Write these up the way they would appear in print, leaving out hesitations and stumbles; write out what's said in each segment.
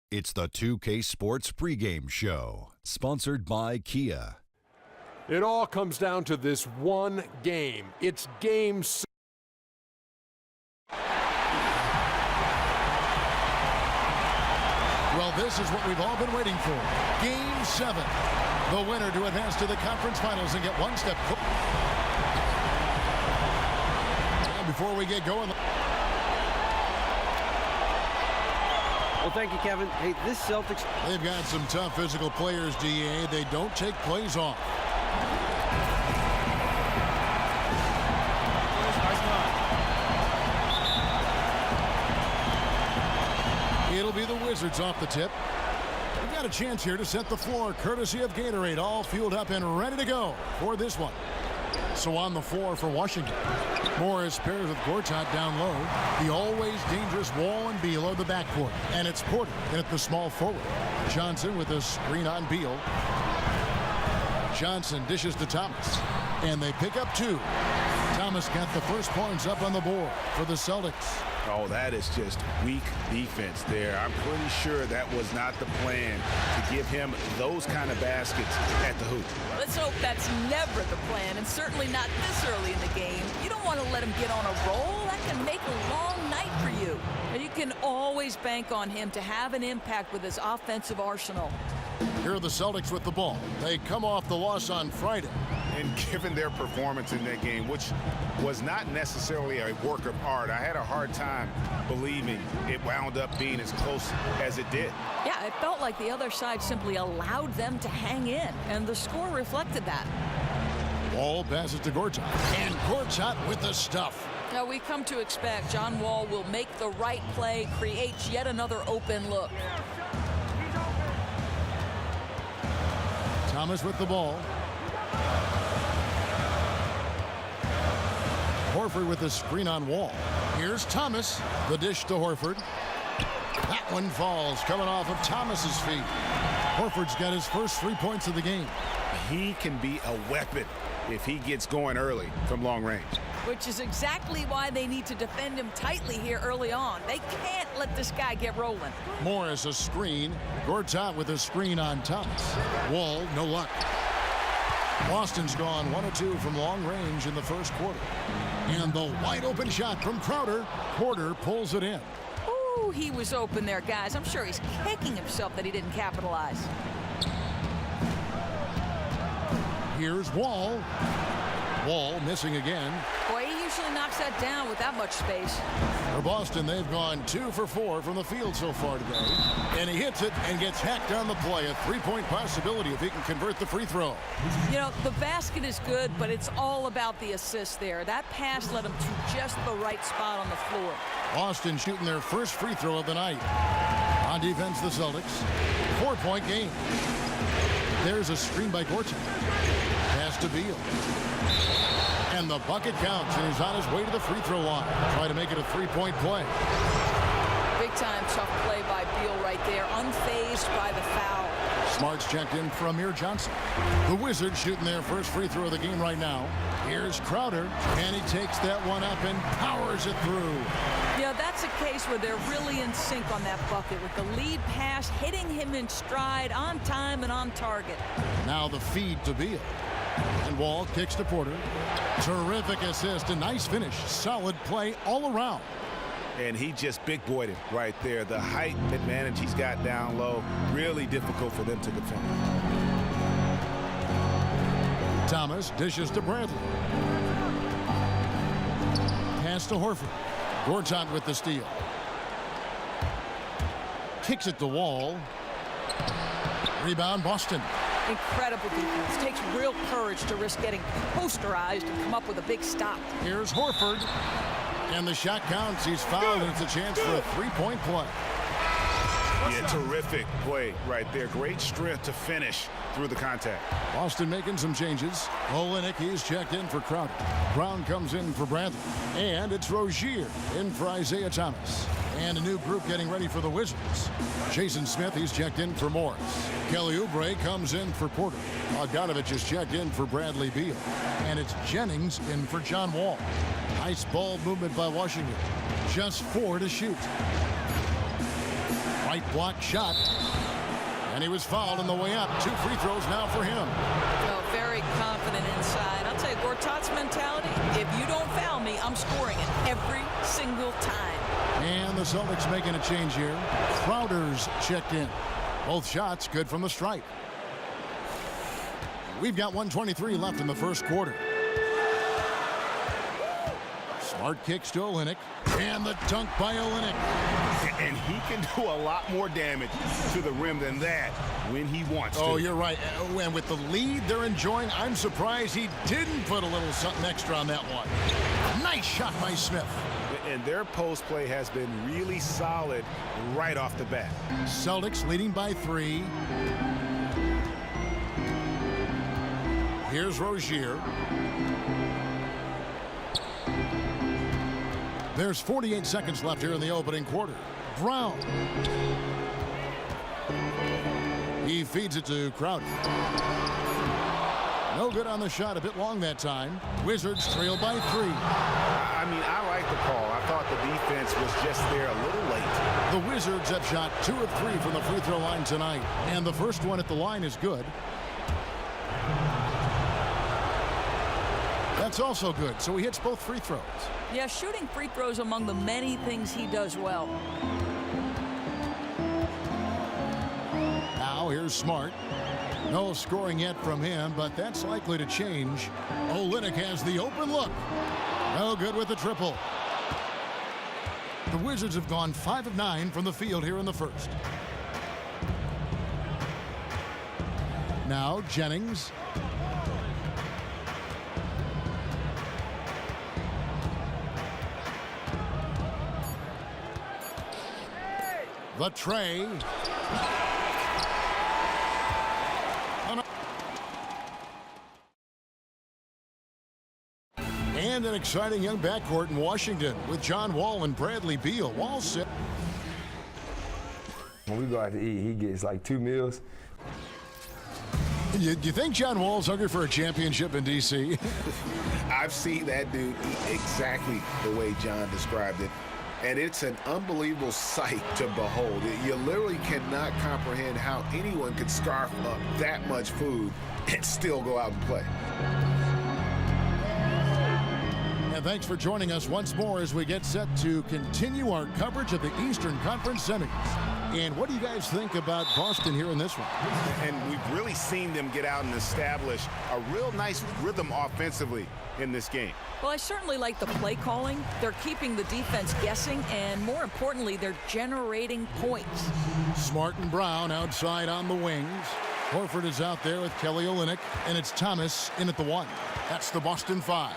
It's the 2K Sports pregame show, sponsored by Kia. It all comes down to this one game. It's Game 7. Well, this is what we've all been waiting for. Game 7. The winner to advance to the conference finals and get one step closer. And before we get going... Well, thank you, Kevin. Hey, this Celtics... They've got some tough physical players, DA. They don't take plays off. It'll be the Wizards off the tip. We've got a chance here to set the floor, courtesy of Gatorade, all fueled up and ready to go for this one. So on the floor for Washington, Morris pairs with Gortat down low. The always dangerous Wall and Beal are the backcourt. And it's Porter in at the small forward. Johnson with a screen on Beal. Johnson dishes to Thomas. And they pick up two. Thomas got the first points up on the board for the Celtics. Oh, that is just weak defense there. I'm pretty sure that was not the plan to give him those kind of baskets at the hoop. Let's hope that's never the plan, and certainly not this early in the game. You don't want to let him get on a roll. That can make a long night for you. And you can always bank on him to have an impact with his offensive arsenal. Here are the Celtics with the ball. They come off the loss on Friday. And given their performance in that game, which was not necessarily a work of art, I had a hard time believing it wound up being as close as it did. Yeah, it felt like the other side simply allowed them to hang in, and the score reflected that. Wall passes to Gortat, and Gortat with the stuff. Now we come to expect John Wall will make the right play, creates yet another open look. Thomas with the ball. Horford with the screen on Wall. Here's Thomas. The dish to Horford. That one falls, coming off of Thomas's feet. Horford's got his first 3 points of the game. He can be a weapon if he gets going early from long range. Which is exactly why they need to defend him tightly here early on. They can't let this guy get rolling. Morris a screen. Gortat with a screen on Thomas. Wall, no luck. Boston's gone 1 of 2 from long range in the first quarter. And the wide open shot from Crowder. Porter pulls it in. Ooh, he was open there, guys. I'm sure he's kicking himself that he didn't capitalize. Here's Wall. Wall missing again. Boy, he usually knocks that down with that much space. For Boston, they've gone 2 for 4 from the field so far today. And he hits it and gets hacked on the play. A 3-point possibility if he can convert the free throw. You know, the basket is good, but it's all about the assist there. That pass led him to just the right spot on the floor. Boston shooting their first free throw of the night. On defense, the Celtics. 4-point game. There's a screen by Gortat. Pass to Beal. And the bucket counts, and he's on his way to the free throw line. Try to make it a 3-point play. Big time tough play by Beal right there, unfazed by the foul. Smart's checked in for Amir Johnson. The Wizards shooting their first free throw of the game right now. Here's Crowder, and he takes that one up and powers it through. Yeah, that's a case where they're really in sync on that bucket with the lead pass hitting him in stride, on time and on target. Now the feed to Beal. And Wall kicks to Porter. Terrific assist, a nice finish. Solid play all around. And he just big-boyed it right there. The height advantage he's got down low, really difficult for them to defend. Thomas dishes to Bradley. Pass to Horford. Gortat with the steal. Kicks it to Wall. Rebound Boston. Incredible defense. Takes real courage to risk getting posterized and come up with a big stop. Here's Horford. And the shot counts. He's fouled, and it's a chance for a 3-point play. Yeah, terrific play right there. Great strength to finish through the contact. Boston making some changes. Olenek, he's checked in for Crowder. Brown comes in for Bradley. And it's Rozier in for Isaiah Thomas. And a new group getting ready for the Wizards. Jason Smith, he's checked in for Morris. Kelly Oubre comes in for Porter. Bogdanovich is checked in for Bradley Beal. And it's Jennings in for John Wall. Nice ball movement by Washington. Just 4 to shoot. Right block shot. And he was fouled on the way up. 2 free throws now for him. Well, very confident inside. I'll tell you, Gortat's mentality, if you don't foul me, I'm scoring it every single time. And the Celtics making a change here. Crowder's checked in. Both shots good from the stripe. We've got 1:23 left in the first quarter. Smart kicks to Olynyk. And the dunk by Olynyk. And he can do a lot more damage to the rim than that when he wants to. Oh, you're right. And with the lead they're enjoying, I'm surprised he didn't put a little something extra on that one. Nice shot by Smith. And their post play has been really solid right off the bat. Celtics leading by 3. Here's Rozier. There's 48 seconds left here in the opening quarter. Brown. He feeds it to Crowder. No good on the shot. A bit long that time. Wizards trail by 3. I mean, I like the call. I thought the defense was just there a little late. The Wizards have shot 2 of 3 from the free throw line tonight. And the first one at the line is good. That's also good. So he hits both free throws. Yeah, shooting free throws among the many things he does well. Now here's Smart. No scoring yet from him, but that's likely to change. Olynyk has the open look. No good with the triple. The Wizards have gone 5 of 9 from the field here in the first. Now Jennings. The tray. And an exciting young backcourt in Washington with John Wall and Bradley Beal. Wall set. When we go out to eat, he gets like 2 meals. You think John Wall's hungry for a championship in D.C.? I've seen that dude eat exactly the way John described it. And it's an unbelievable sight to behold. You literally cannot comprehend how anyone could scarf up that much food and still go out and play. And thanks for joining us once more as we get set to continue our coverage of the Eastern Conference semis. And what do you guys think about Boston here in this one? And we've really seen them get out and establish a real nice rhythm offensively in this game. Well, I certainly like the play calling. They're keeping the defense guessing, and more importantly, they're generating points. Smart and Brown outside on the wings. Horford is out there with Kelly Olynyk, and it's Thomas in at the 1. That's the Boston 5.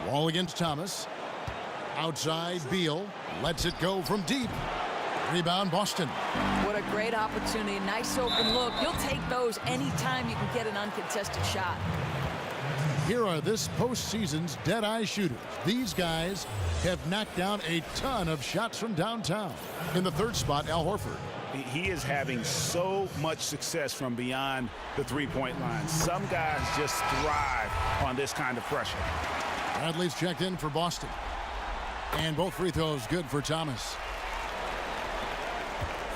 Wall against Thomas. Outside, Beal lets it go from deep. Rebound, Boston. What a great opportunity. Nice open look. You'll take those anytime you can get an uncontested shot. Here are this postseason's dead-eye shooters. These guys have knocked down a ton of shots from downtown. In the third spot, Al Horford. He is having so much success from beyond the three-point line. Some guys just thrive on this kind of pressure. Bradley's checked in for Boston. And both free throws good for Thomas.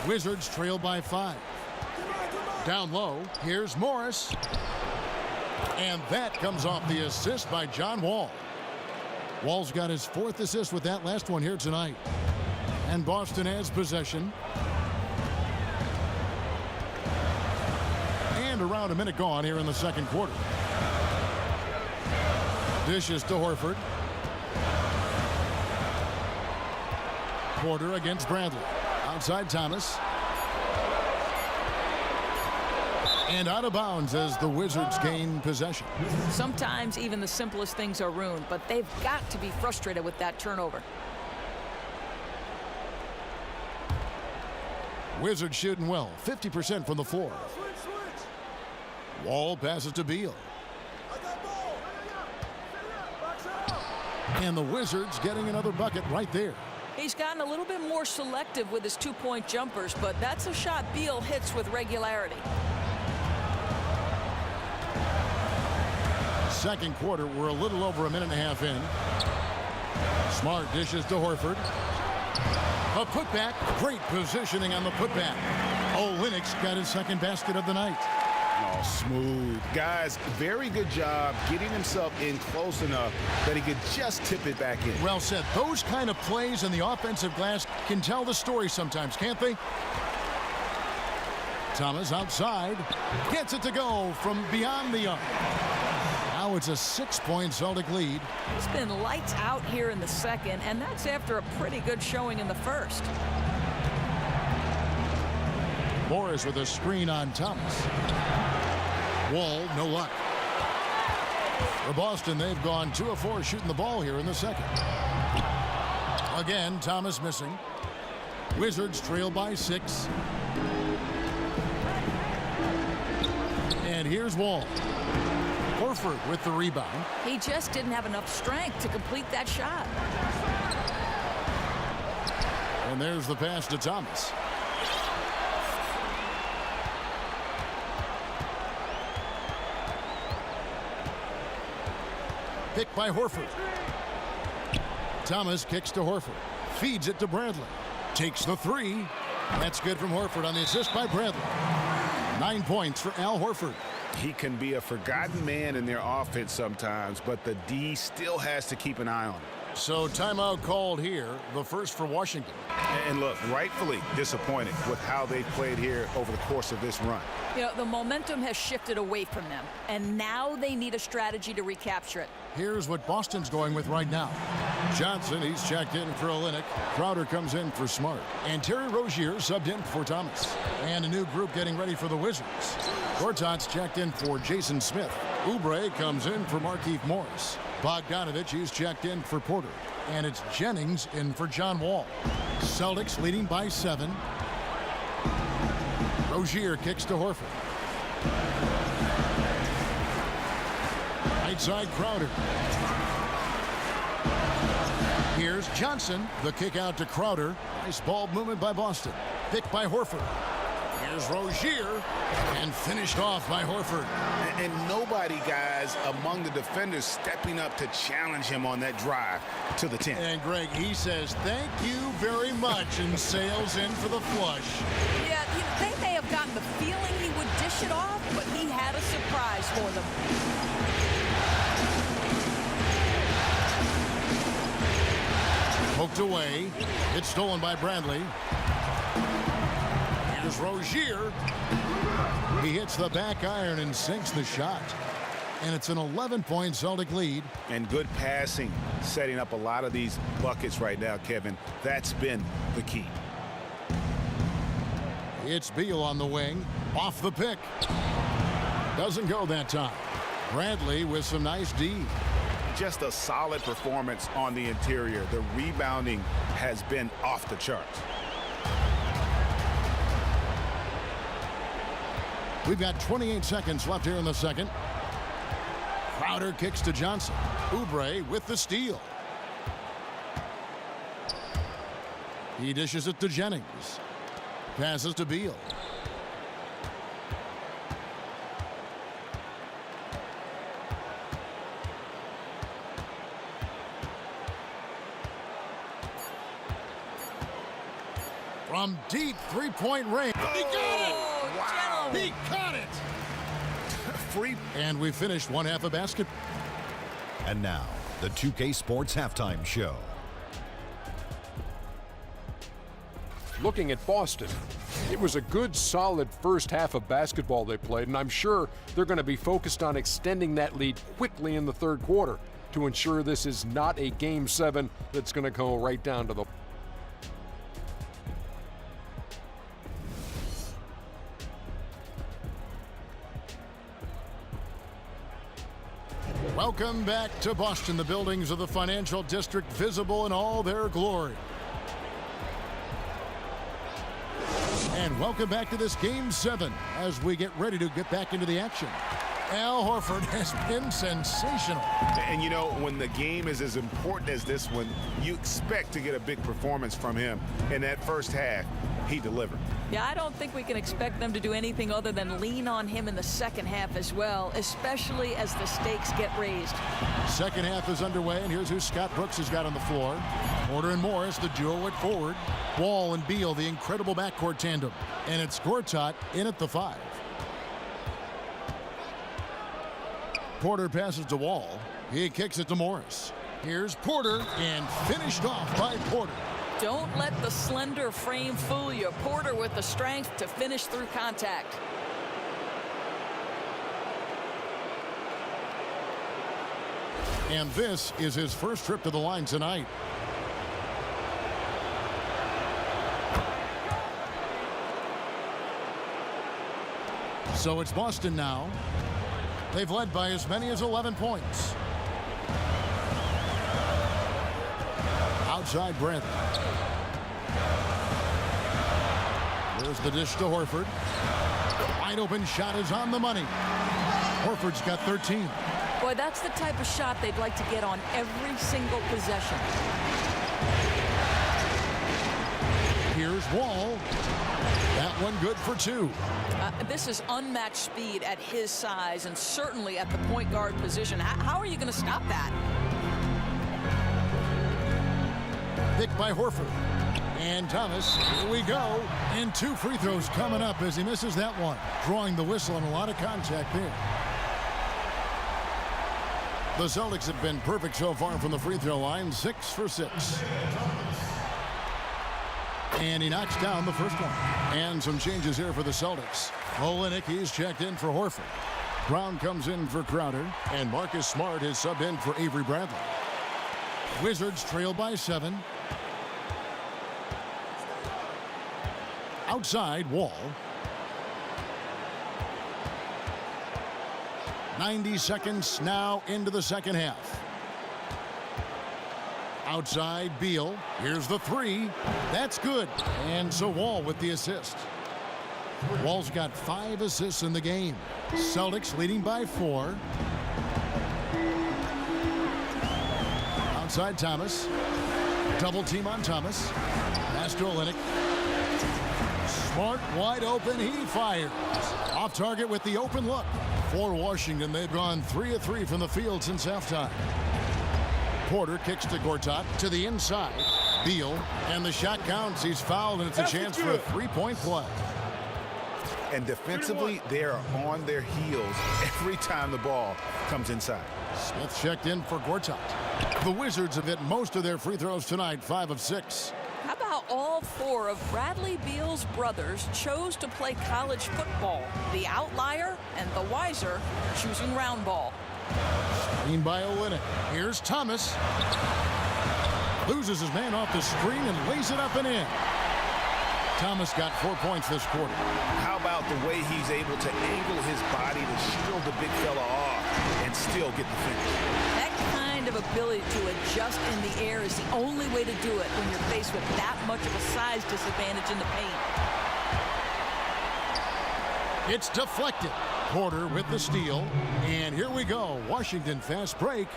Wizards trail by 5. Down low, here's Morris. And that comes off the assist by John Wall. Wall's got his 4th assist with that last one here tonight. And Boston has possession. And around a minute gone here in the second quarter. Dishes to Horford. Porter against Bradley. Outside Thomas. And out of bounds as the Wizards gain possession. Sometimes even the simplest things are ruined, but they've got to be frustrated with that turnover. Wizards shooting well, 50% from the floor. Wall passes to Beal. And the Wizards getting another bucket right there. He's gotten a little bit more selective with his two-point jumpers, but that's a shot Beal hits with regularity. Second quarter, we're a little over a minute and a half in. Smart dishes to Horford. A putback. Great positioning on the putback. Olynyk's got his second basket of the night. Oh, smooth. Guys, very good job getting himself in close enough that he could just tip it back in. Well said. Those kind of plays in the offensive glass can tell the story sometimes, can't they? Thomas outside. Gets it to go from beyond the arc. Now it's a 6-point Celtic lead. It's been lights out here in the second, and that's after a pretty good showing in the first. Morris with a screen on Thomas. Wall, no luck. For Boston, they've gone 2 of 4 shooting the ball here in the second. Again, Thomas missing. Wizards trail by 6. And here's Wall. Horford with the rebound. He just didn't have enough strength to complete that shot. And there's the pass to Thomas. Pick by Horford. Thomas kicks to Horford. Feeds it to Bradley. Takes the 3. That's good from Horford on the assist by Bradley. 9 points for Al Horford. He can be a forgotten man in their offense sometimes, but the D still has to keep an eye on him. So timeout called here, the first for Washington. And look, rightfully disappointed with how they played here over the course of this run. You know, the momentum has shifted away from them, and now they need a strategy to recapture it. Here's what Boston's going with right now. Johnson, he's checked in for Olynyk. Crowder comes in for Smart. And Terry Rozier subbed in for Thomas. And a new group getting ready for the Wizards. Gortat's checked in for Jason Smith. Oubre comes in for Markieff Morris. Bogdanovich, he's checked in for Porter. And it's Jennings in for John Wall. Celtics leading by 7. Rozier kicks to Horford. Right side Crowder. Here's Johnson. The kick out to Crowder. Nice ball movement by Boston. Picked by Horford. Here's Rozier. And finished off by Horford. And nobody, guys, among the defenders stepping up to challenge him on that drive to the 10. And Greg, he says, thank you very much, and sails in for the flush. Yeah, they may have gotten the feeling he would dish it off, but he had a surprise for them. Poked away. It's stolen by Bradley. Here's Rozier. He hits the back iron and sinks the shot. And it's an 11-point Celtic lead. And good passing, setting up a lot of these buckets right now, Kevin. That's been the key. It's Beal on the wing. Off the pick. Doesn't go that time. Bradley with some nice D. Just a solid performance on the interior. The rebounding has been off the charts. We've got 28 seconds left here in the second. Crowder kicks to Johnson. Oubre with the steal. He dishes it to Jennings. Passes to Beal. From deep three-point range. He got it! Wow! He caught it! Free. And we finished one half of basketball. And now, the 2K Sports Halftime Show. Looking at Boston, it was a good, solid first half of basketball they played, and I'm sure they're going to be focused on extending that lead quickly in the third quarter to ensure this is not a Game 7 that's going to go right down to the... Welcome back to Boston, the buildings of the financial district visible in all their glory. And welcome back to this Game 7 as we get ready to get back into the action. Al Horford has been sensational. And you know, when the game is as important as this one, you expect to get a big performance from him. In that first half, he delivered. Yeah, I don't think we can expect them to do anything other than lean on him in the second half as well, especially as the stakes get raised. Second half is underway, and here's who Scott Brooks has got on the floor. Porter and Morris, the duo at forward. Wall and Beal, the incredible backcourt tandem. And it's Gortat in at the 5. Porter passes to Wall. He kicks it to Morris. Here's Porter, and finished off by Porter. Don't let the slender frame fool you. Porter with the strength to finish through contact. And this is his first trip to the line tonight. So it's Boston now. They've led by as many as 11 points. Outside Bradley. There's the dish to Horford. Wide open shot is on the money. Horford's got 13. Boy, that's the type of shot they'd like to get on every single possession. Here's Wall. That one good for 2. This is unmatched speed at his size and certainly at the point guard position. How are you going to stop that? Picked by Horford. And Thomas, here we go. And 2 free throws coming up as he misses that one. Drawing the whistle and a lot of contact there. The Celtics have been perfect so far from the free throw line. 6 for 6. And he knocks down the first one. And some changes here for the Celtics. Olenek, he's checked in for Horford. Brown comes in for Crowder. And Marcus Smart is subbed in for Avery Bradley. Wizards trail by 7. Outside, Wall. 90 seconds now into the second half. Outside, Beal. Here's the 3. That's good. And so Wall with the assist. Wall's got 5 assists in the game. Celtics leading by 4. Outside Thomas. Double team on Thomas. Pass to Olenek. Smart wide open. He fires. Off target with the open look. For Washington, they've gone 3 of 3 from the field since halftime. Porter kicks to Gortat to the inside. Beal, and the shot counts. He's fouled, and it's a chance for a 3-point play. And defensively, they are on their heels every time the ball comes inside. Smith checked in for Gortat. The Wizards have hit most of their free throws tonight, 5 of 6. How about all 4 of Bradley Beal's brothers chose to play college football? The outlier and the wiser choosing round ball. Screen by Olenek. Here's Thomas. Loses his man off the screen and lays it up and in. Thomas got 4 points this quarter. How about the way he's able to angle his body to shield the big fella off and still get the finish? That kind of ability to adjust in the air is the only way to do it when you're faced with that much of a size disadvantage in the paint. It's deflected. Porter with the steal. And here we go. Washington fast break.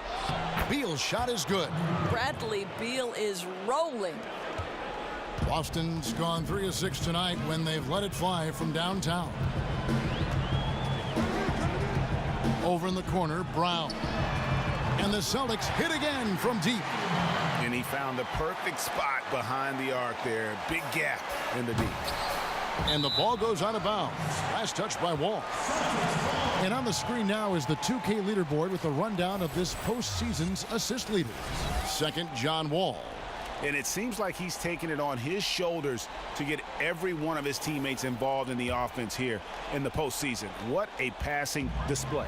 Beal's shot is good. Bradley Beal is rolling. Boston's gone 3 of 6 tonight when they've let it fly from downtown. Over in the corner, Brown. And the Celtics hit again from deep. And he found the perfect spot behind the arc there. Big gap in the deep. And the ball goes out of bounds. Last touch by Wall. And on the screen now is the 2K leaderboard with a rundown of this postseason's assist leaders. Second, John Wall. And it seems like he's taking it on his shoulders to get every one of his teammates involved in the offense here in the postseason. What a passing display.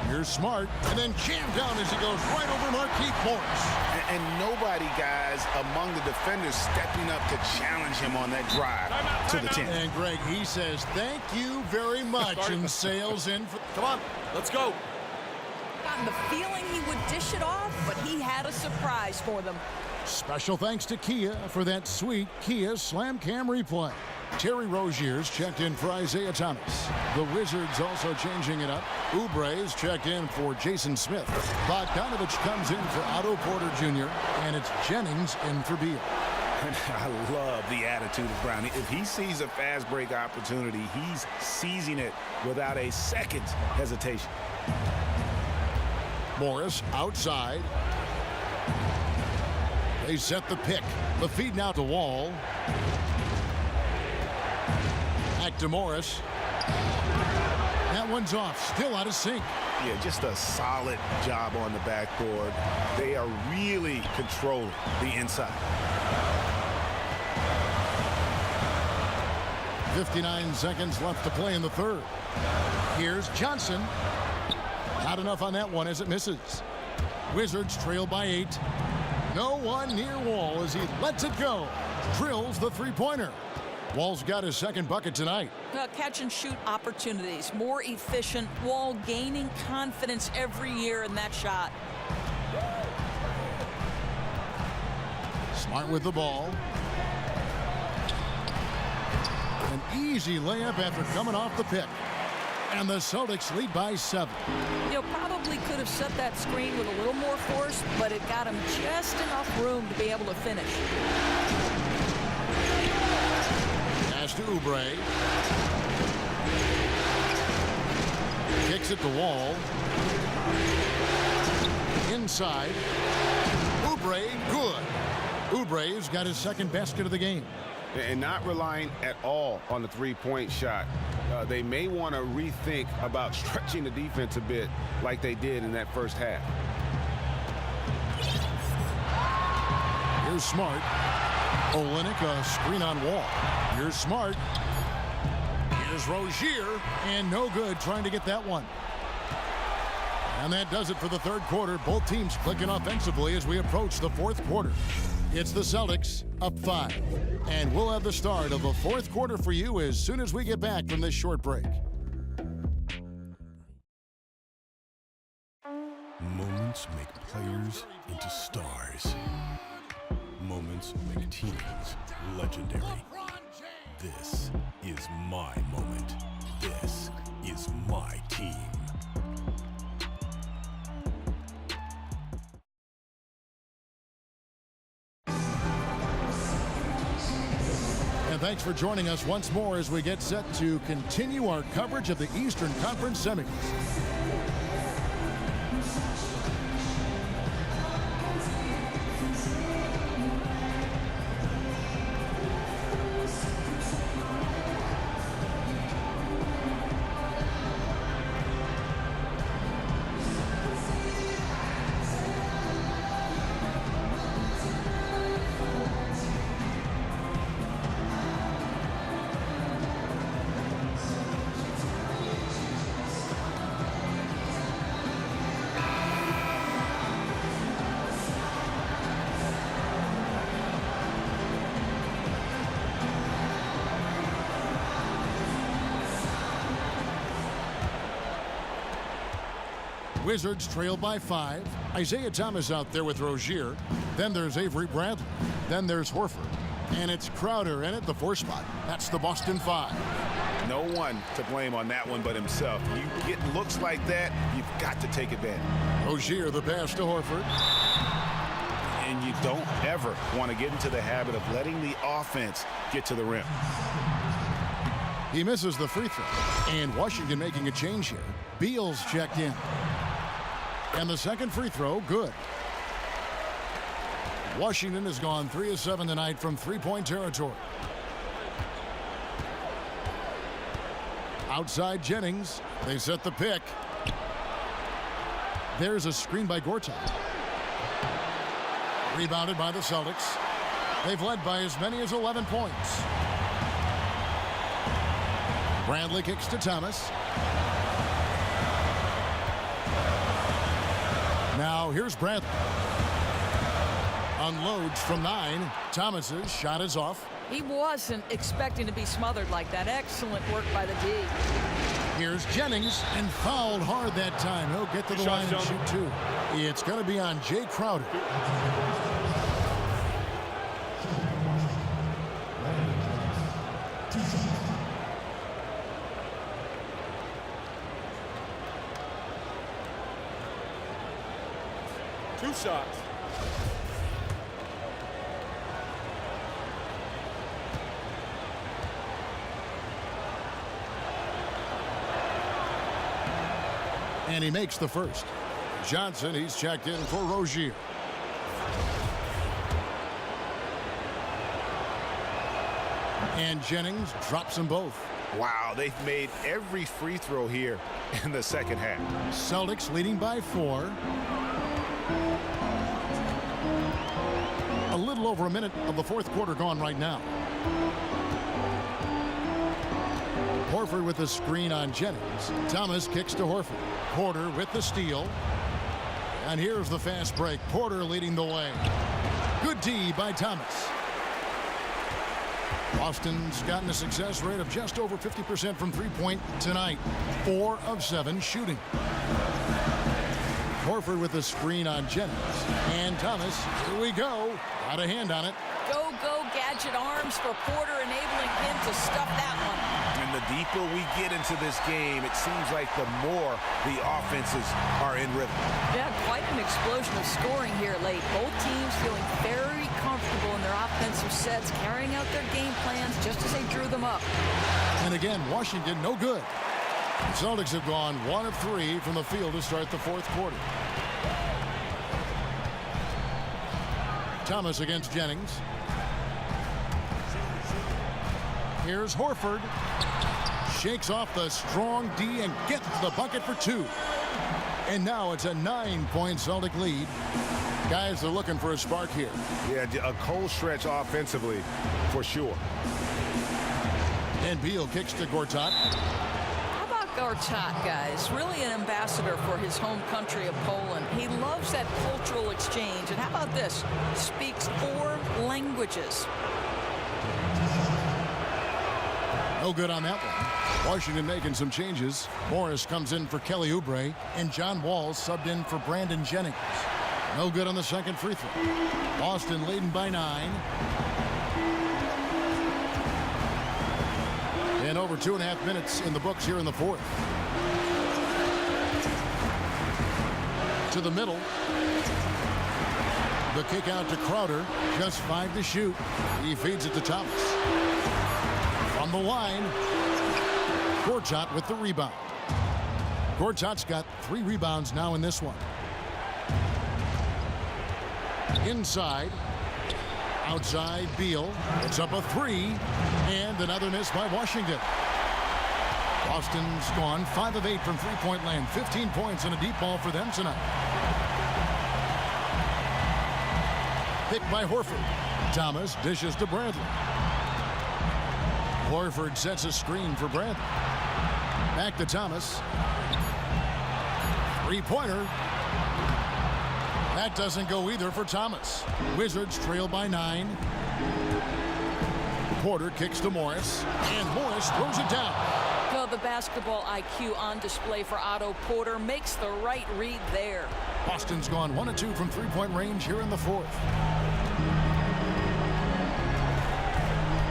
Here's Smart, and then jammed down as he goes right over Markieff Morris. And nobody, guys, among the defenders stepping up to challenge him on that drive to the 10. And Greg, he says, thank you very much, and sails in. Come on, let's go. Gotten the feeling he would dish it off, but he had a surprise for them. Special thanks to Kia for that sweet Kia Slam Cam replay. Terry Rozier's checked in for Isaiah Thomas. The Wizards also changing it up. Oubre's checked in for Jason Smith. Bogdanovich comes in for Otto Porter Jr. And it's Jennings in for Beal. I love the attitude of Brown. If he sees a fast break opportunity, he's seizing it without a second's hesitation. Morris outside. They set the pick. The feed now to Wall. Back to Morris. That one's off. Still out of sync. Yeah, just a solid job on the backboard. They are really controlling the inside. 59 seconds left to play in the third. Here's Johnson. Not enough on that one as it misses. Wizards trail by 8. No one near Wall as he lets it go. Drills the three-pointer. Wall's got his second bucket tonight. Catch and shoot opportunities. More efficient. Wall gaining confidence every year in that shot. Smart with the ball. An easy layup after coming off the pick. And the Celtics lead by 7. Probably could have set that screen with a little more force, but it got him just enough room to be able to finish. Pass to Oubre. Kicks it to Wall. Inside. Oubre, good. Oubre's got his second basket of the game. And not relying at all on the three-point shot. They may want to rethink about stretching the defense a bit like they did in that first half. Here's Smart. Olenek, a screen on Wall. Here's Smart. Here's Rozier. And no good trying to get that one. And that does it for the third quarter. Both teams clicking offensively as we approach the fourth quarter. It's the Celtics up 5. And we'll have the start of the fourth quarter for you as soon as we get back from this short break. Moments make players into stars. Moments make teams legendary. This is my moment. This is my team. And thanks for joining us once more as we get set to continue our coverage of the Eastern Conference Semis. Wizards trail by 5. Isaiah Thomas out there with Rozier. Then there's Avery Bradley. Then there's Horford. And it's Crowder in at the 4 spot. That's the Boston 5. No one to blame on that one but himself. You get looks like that, you've got to take advantage. Rozier the pass to Horford. And you don't ever want to get into the habit of letting the offense get to the rim. He misses the free throw. And Washington making a change here. Beal's checked in. And the second free throw, good. Washington has gone 3 of 7 tonight from three-point territory. Outside Jennings. They set the pick. There's a screen by Gortat. Rebounded by the Celtics. They've led by as many as 11 points. Bradley kicks to Thomas. Now here's Bradley. Unloads from 9. Thomas's shot is off. He wasn't expecting to be smothered like that. Excellent work by the D. Here's Jennings, and fouled hard that time. He'll get to the line and shoot 2. It's going to be on Jay Crowder. Two shots. And he makes the first. Johnson, he's checked in for Rozier. And Jennings drops them both. Wow, they've made every free throw here in the second half. Celtics leading by 4. A little over a minute of the fourth quarter gone right now. Horford with the screen on Jennings. Thomas kicks to Horford. Porter with the steal. And here's the fast break. Porter leading the way. Good D by Thomas. Boston's gotten a success rate of just over 50% from three-point tonight. 4 of 7 shooting. Horford with the screen on Jennings. And Thomas, here we go. Got a hand on it. Go, gadget arms for Porter, enabling him to stuff that one. And the deeper we get into this game, it seems like the more the offenses are in rhythm. Yeah, quite an explosion of scoring here late. Both teams feeling very comfortable in their offensive sets, carrying out their game plans just as they drew them up. And again, Washington no good. The Celtics have gone 1 of 3 from the field to start the fourth quarter. Thomas against Jennings. Here's Horford. Shakes off the strong D and gets the bucket for 2. And now it's a 9-point Celtic lead. Guys are looking for a spark here. Yeah, a cold stretch offensively for sure. And Beal kicks to Gortat. How about Gortat, guys? Really an ambassador for his home country of Poland. He loves that cultural exchange. And how about this? Speaks 4 languages. No good on that one. Washington making some changes. Morris comes in for Kelly Oubre, and John Wall subbed in for Brandon Jennings. No good on the second free throw. Boston leading by 9. And over 2.5 minutes in the books here in the fourth. To the middle. The kick out to Crowder. Just 5 to shoot. He feeds it to Thomas. From the line. Gortat with the rebound. Gortat's got 3 rebounds now in this one. Inside. Outside Beal. It's up a 3. And another miss by Washington. Boston's gone 5 of 8 from three-point land. 15 points and a deep ball for them tonight. Picked by Horford. Thomas dishes to Bradley. Horford sets a screen for Bradley. Back to Thomas. Three-pointer. That doesn't go either for Thomas. Wizards trail by 9. Porter kicks to Morris. And Morris throws it down. Well, the basketball IQ on display for Otto Porter makes the right read there. Boston's gone 1 of 2 from three-point range here in the fourth.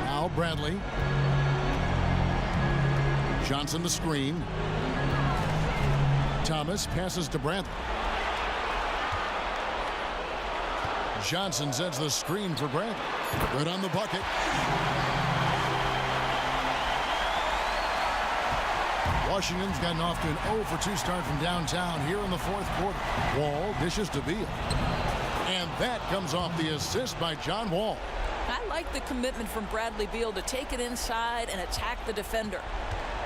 Now Bradley. Johnson the screen. Thomas passes to Bradley. Johnson sets the screen for Bradley. Good on the bucket. Washington's gotten off to an 0 for 2 start from downtown here in the fourth quarter. Wall dishes to Beal. And that comes off the assist by John Wall. I like the commitment from Bradley Beal to take it inside and attack the defender.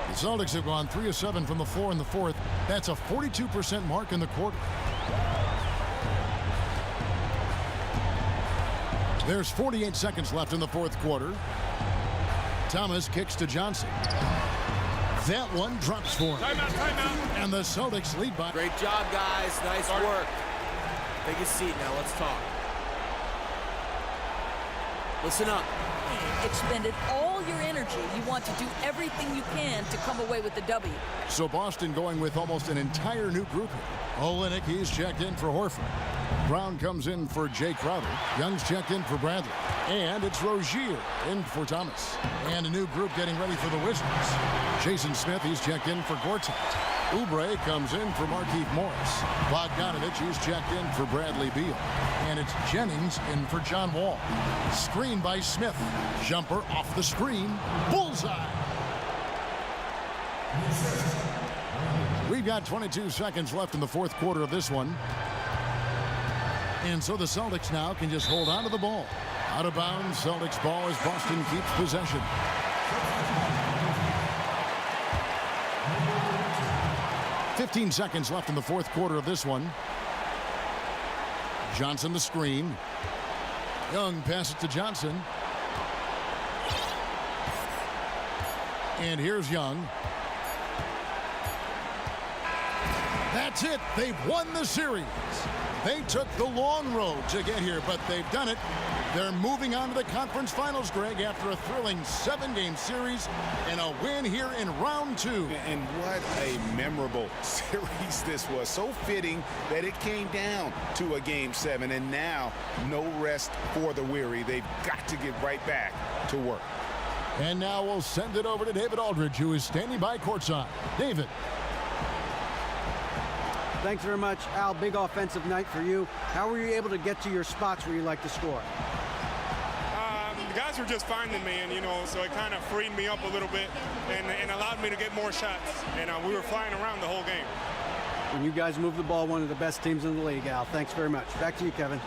The Celtics have gone 3 of 7 from the floor in the fourth. That's a 42% mark in the quarter. There's 48 seconds left in the fourth quarter. Thomas kicks to Johnson. That one drops for him. Timeout. And the Celtics lead by. Great job, guys. Nice work. Take a seat now. Let's talk. Listen up. Expended all your energy. You want to do everything you can to come away with the W. So Boston going with almost an entire new group here. Olenek, he's checked in for Horford. Brown comes in for Jay Crowder. Young's checked in for Bradley. And it's Rozier in for Thomas. And a new group getting ready for the Wizards. Jason Smith, he's checked in for Gortat. Oubre comes in for Markieff Morris. Bogdanovich, he's checked in for Bradley Beal. And it's Jennings in for John Wall. Screen by Smith. Jumper off the screen. Bullseye. We've got 22 seconds left in the fourth quarter of this one. And so the Celtics now can just hold on to the ball. Out of bounds, Celtics ball as Boston keeps possession. "15 seconds left in the fourth quarter of this one. Johnson the screen. Young passes to Johnson. And here's Young. That's it. They've won the series. They took the long road to get here, but they've done it. They're moving on to the conference finals, Greg, after a thrilling 7-game series and a win here in round 2. And what a memorable series this was. So fitting that it came down to a Game 7, and now no rest for the weary. They've got to get right back to work. And now we'll send it over to David Aldridge, who is standing by courtside. David. Thanks very much, Al. Big offensive night for you. How were you able to get to your spots where you like to score? The guys were just finding me, and so it kind of freed me up a little bit and allowed me to get more shots. And we were flying around the whole game. When you guys move the ball, one of the best teams in the league, Al. Thanks very much. Back to you, Kevin.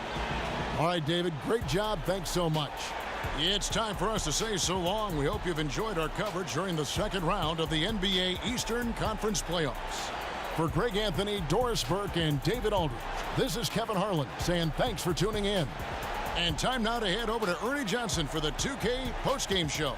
All right, David, great job. Thanks so much. It's time for us to say so long. We hope you've enjoyed our coverage during the second round of the NBA Eastern Conference Playoffs. For Greg Anthony, Doris Burke, and David Aldridge, this is Kevin Harlan saying thanks for tuning in. And time now to head over to Ernie Johnson for the 2K postgame show.